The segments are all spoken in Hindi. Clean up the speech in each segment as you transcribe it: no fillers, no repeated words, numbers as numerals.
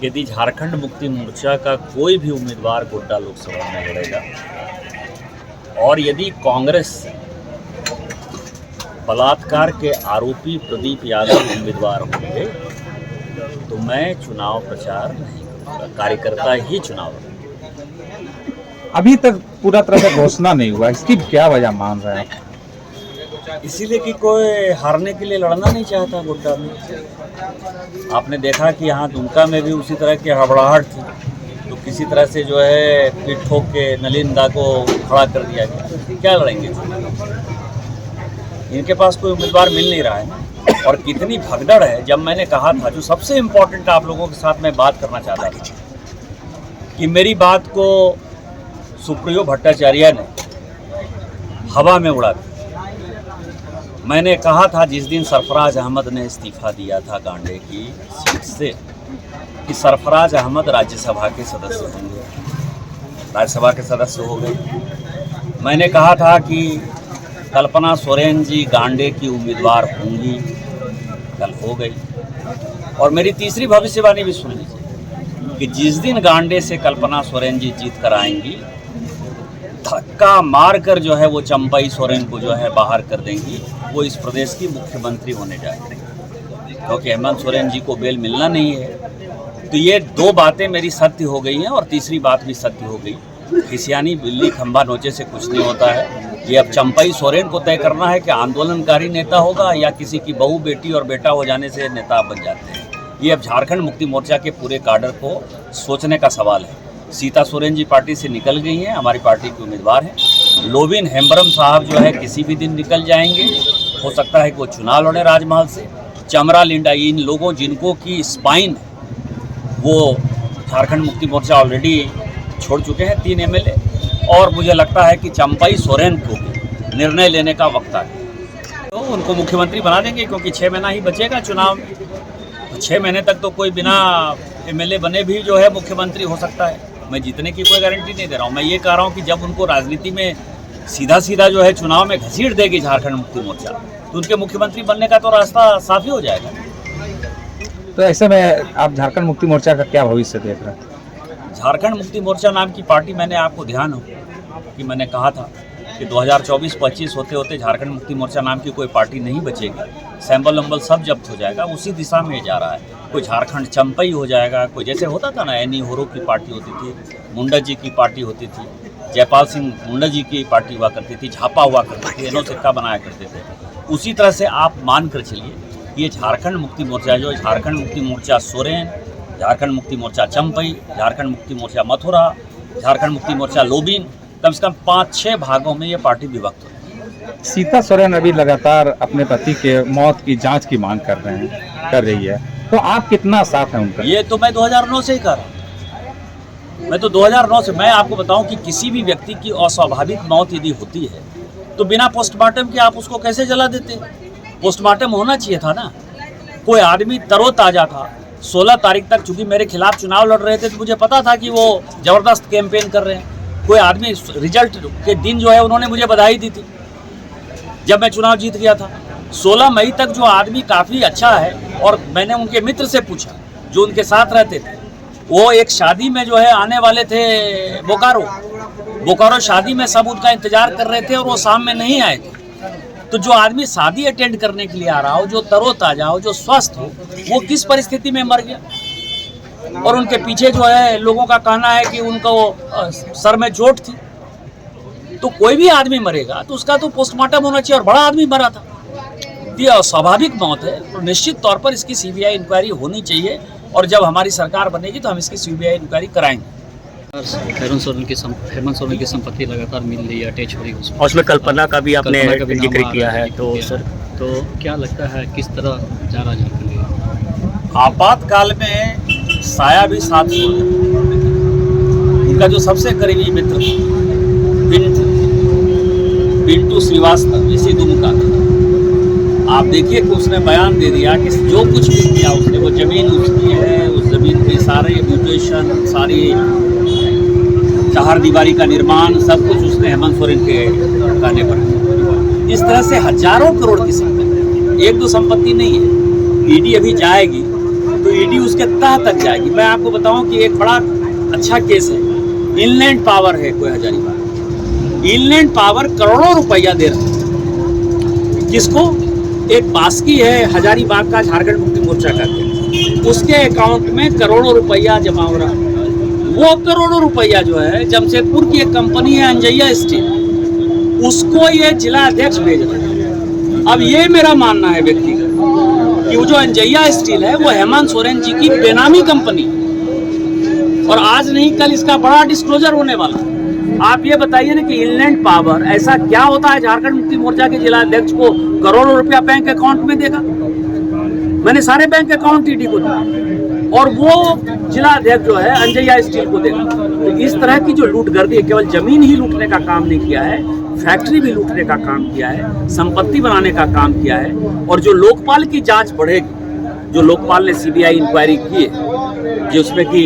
यदि झारखंड मुक्ति मोर्चा का कोई भी उम्मीदवार गोड्डा लोकसभा में लड़ेगा और यदि कांग्रेस बलात्कार के आरोपी प्रदीप यादव उम्मीदवार होंगे तो मैं चुनाव प्रचार नहीं करूँगा, कार्यकर्ता ही चुनाव लड़ेंगे। अभी तक पूरा तरह से घोषणा नहीं हुआ, इसकी क्या वजह मान रहे हैं? इसीलिए कि कोई हारने के लिए लड़ना नहीं चाहता गोड्डा में। आपने देखा कि यहाँ दुमका में भी उसी तरह की हड़बड़ाहट थी, तो किसी तरह से जो है पीठ ठोक के नलिन दा को खड़ा कर दिया गया। क्या लड़ेंगे? इनके पास कोई उम्मीदवार मिल नहीं रहा है और कितनी भगदड़ है। जब मैंने कहा था, जो सबसे इम्पोर्टेंट आप लोगों के साथ मैं बात करना चाहता था कि मेरी बात को सुप्रियो भट्टाचार्य ने हवा में उड़ा दिया। मैंने कहा था जिस दिन सरफराज अहमद ने इस्तीफा दिया था गांडे की सीट से कि सरफराज अहमद राज्यसभा के सदस्य होंगे, राज्यसभा के सदस्य हो गए। मैंने कहा था कि कल्पना सोरेन जी गांडे की उम्मीदवार होंगी, कल हो गई। और मेरी तीसरी भविष्यवाणी भी सुन लीजिए कि जिस दिन गांडे से कल्पना सोरेन जी जीत कर आएंगी, धक्का मारकर जो है वो चंपई सोरेन को जो है बाहर कर देंगी। वो इस प्रदेश की मुख्यमंत्री होने जा रही है, क्योंकि हेमंत सोरेन जी को बेल मिलना नहीं है। तो ये दो बातें मेरी सत्य हो गई हैं और तीसरी बात भी सत्य हो गई। खिसियानी बिल्ली खंभा नोचे से कुछ नहीं होता है। ये अब चंपई सोरेन को तय करना है कि आंदोलनकारी नेता होगा या किसी की बहू बेटी और बेटा हो जाने से नेता बन जाते हैं। ये अब झारखंड मुक्ति मोर्चा के पूरे काडर को सोचने का सवाल है। सीता सोरेन जी पार्टी से निकल गई हैं, हमारी पार्टी के उम्मीदवार हैं। लोबिन हेम्ब्रम साहब जो है किसी भी दिन निकल जाएंगे, हो सकता है कि वो चुनाव लड़े राजमहल से। चमरा लिंडा, इन लोगों जिनको की स्पाइन वो झारखंड मुक्ति मोर्चा ऑलरेडी छोड़ चुके हैं, 3 एमएलए। और मुझे लगता है कि चंपई सोरेन को भी निर्णय लेने का वक्त आ गया, तो उनको मुख्यमंत्री बना देंगे, क्योंकि 6 महीना ही बचेगा चुनाव में। तो 6 महीने तक तो कोई बिना एमएलए बने भी जो है मुख्यमंत्री हो सकता है। मैं जीतने की कोई गारंटी नहीं दे रहा हूँ। मैं ये कह रहा हूँ कि जब उनको राजनीति में सीधा सीधा जो है चुनाव में घसीट देगी झारखंड मुक्ति मोर्चा, तो उनके मुख्यमंत्री बनने का तो रास्ता साफ ही हो जाएगा। तो ऐसे में आप झारखंड मुक्ति मोर्चा का क्या भविष्य देख रहे हैं? झारखंड मुक्ति मोर्चा नाम की पार्टी, मैंने आपको ध्यान हो कि मैंने कहा था कि 2024-25 होते होते झारखंड मुक्ति मोर्चा नाम की कोई पार्टी नहीं बचेगी। सैंबल वम्बल सब जब्त हो जाएगा। उसी दिशा में जा रहा है। कोई झारखंड चंपई हो जाएगा, कोई जैसे होता था ना, एनी होरो की पार्टी होती थी, मुंडा जी की पार्टी होती थी, जयपाल सिंह मुंडा जी की पार्टी हुआ करती थी, झापा हुआ करती थी, एनो सिक्का बनाया करते थे। उसी तरह से आप मान कर चलिए ये झारखंड मुक्ति मोर्चा जो झारखंड मुक्ति मोर्चा सोरेन, झारखंड मुक्ति मोर्चा चंपई, झारखंड मुक्ति मोर्चा मथुरा, झारखंड मुक्ति मोर्चा लोबिन, कम से कम 5-6 भागों में ये पार्टी विभक्त होती है। सीता सोरेन अभी लगातार अपने पति के मौत की जांच की मांग कर रही है, तो आप कितना साथ हैं उनका? ये तो मैं 2009 से ही कर रहा हूँ। मैं तो 2009 से, मैं आपको बताऊं कि किसी भी व्यक्ति की अस्वाभाविक मौत यदि होती है तो बिना पोस्टमार्टम के आप उसको कैसे जला देते? पोस्टमार्टम होना चाहिए था ना। कोई आदमी तरोताजा था। 16 तारीख तक चूंकि मेरे खिलाफ चुनाव लड़ रहे थे तो मुझे पता था कि वो जबरदस्त कैंपेन कर रहे हैं। कोई आदमी रिजल्ट के दिन जो है उन्होंने मुझे बधाई दी थी जब मैं चुनाव जीत गया था। 16 मई तक जो आदमी काफ़ी अच्छा है, और मैंने उनके मित्र से पूछा जो उनके साथ रहते थे, वो एक शादी में जो है आने वाले थे बोकारो शादी में, सब उनका इंतजार कर रहे थे और वो शाम में नहीं आए थे। तो जो आदमी शादी अटेंड करने के लिए आ रहा हो, जो तरोताजा हो, जो स्वस्थ हो, वो किस परिस्थिति में मर गया? और उनके पीछे जो है लोगों का कहना है कि उनको सर में चोट थी। तो कोई भी आदमी मरेगा तो उसका तो पोस्टमार्टम होना चाहिए, और बड़ा आदमी मरा था। ये अस्वाभाविक मौत है, तो निश्चित तौर पर इसकी सीबीआई इंक्वायरी होनी चाहिए, और जब हमारी सरकार बनेगी तो हम इसकी सीबीआई इंक्वायरी कराएंगे। हेमंत सोरेन की संपत्ति लगातार मिल रही है, अटैच हो रही है, और उसमें कल्पना का भी आपने जिक्र किया है, तो सर तो क्या लगता है किस तरह जा रहा झारखंड? आपातकाल में साया भी साथ छोड़ देता। उनका जो सबसे करीबी मित्र पिंटू श्रीवास्तव, इसी दुमका का, आप देखिए कि उसने बयान दे दिया कि जो कुछ भी किया उसने, वो ज़मीन उसकी है, उस ज़मीन की सारे म्यूटेशन, सारी चार दीवारी का निर्माण, सब कुछ उसने हेमंत सोरेन के कहने पर। इस तरह से हजारों करोड़ की संपत्ति, एक दो संपत्ति नहीं है। ईडी अभी जाएगी तो ईडी उसके तह तक जाएगी। मैं आपको बताऊं कि एक बड़ा अच्छा केस है, इनलैंड पावर है कोई हजारीबाग। इनलैंड पावर करोड़ों रुपया दे रहा है किसको? एक बास्की है हजारीबाग का, झारखंड मुक्ति मोर्चा का, उसके अकाउंट में करोड़ों रुपया जमा हो रहा है। वो करोड़ों रुपया जो है जमशेदपुर की एक कंपनी है अंजैया स्टील, उसको ये जिला अध्यक्ष भेज रहा है। अब ये मेरा मानना है व्यक्तिगत कि वो जो अंजैया स्टील है वो हेमंत सोरेन जी की बेनामी कंपनी, और आज नहीं कल इसका बड़ा डिस्क्लोजर होने वाला। आप ये बताइए ना कि इनलैंड पावर ऐसा क्या होता है झारखंड मुक्ति मोर्चा के जिला अध्यक्ष को करोड़ों रुपया बैंक अकाउंट में देगा? मैंने सारे बैंक अकाउंट ईडी को दिया, और वो जिला अध्यक्ष जो है अंजैया स्टील को देगा। तो इस तरह की जो लूटगर्दी है, केवल जमीन ही लूटने का काम नहीं किया है, फैक्ट्री भी लूटने का काम किया है, संपत्ति बनाने का काम किया है। और जो लोकपाल की जांच बढ़ेगी, जो लोकपाल ने सीबीआई इंक्वायरी की है, जिसमें कि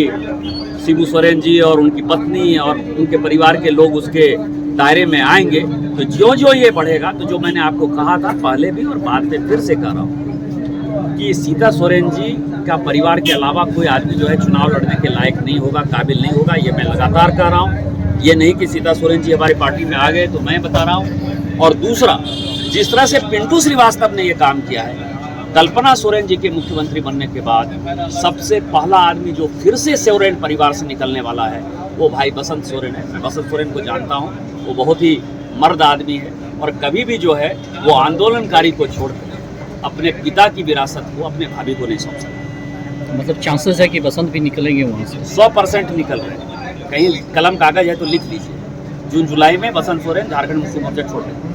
शिबू सोरेन जी और उनकी पत्नी और उनके परिवार के लोग उसके दायरे में आएंगे, तो जो जो ये बढ़ेगा, तो जो मैंने आपको कहा था पहले भी और बाद में फिर से कह रहा हूँ कि सीता सोरेन जी का परिवार के अलावा कोई आदमी जो है चुनाव लड़ने के लायक नहीं होगा, काबिल नहीं होगा। ये मैं लगातार कह रहा हूँ। ये नहीं कि सीता सोरेन जी हमारी पार्टी में आ गए तो मैं बता रहा हूँ। और दूसरा, जिस तरह से पिंटू श्रीवास्तव ने ये काम किया है, कल्पना सोरेन जी के मुख्यमंत्री बनने के बाद सबसे पहला आदमी जो फिर से सोरेन परिवार से निकलने वाला है वो भाई बसंत सोरेन है। मैं बसंत सोरेन को जानता हूँ, वो बहुत ही मर्द आदमी है, और कभी भी जो है वो आंदोलनकारी को छोड़कर अपने पिता की विरासत को अपने भाभी को नहीं सौंप सकता। मतलब चांसेस है कि बसंत भी निकलेंगे वहाँ से? 100% निकल रहे हैं। कहीं कलम कागज है तो लिख लीजिए, जून जुलाई में बसंत सोरेन झारखंड मुक्ति मोर्चा छोड़ देंगे।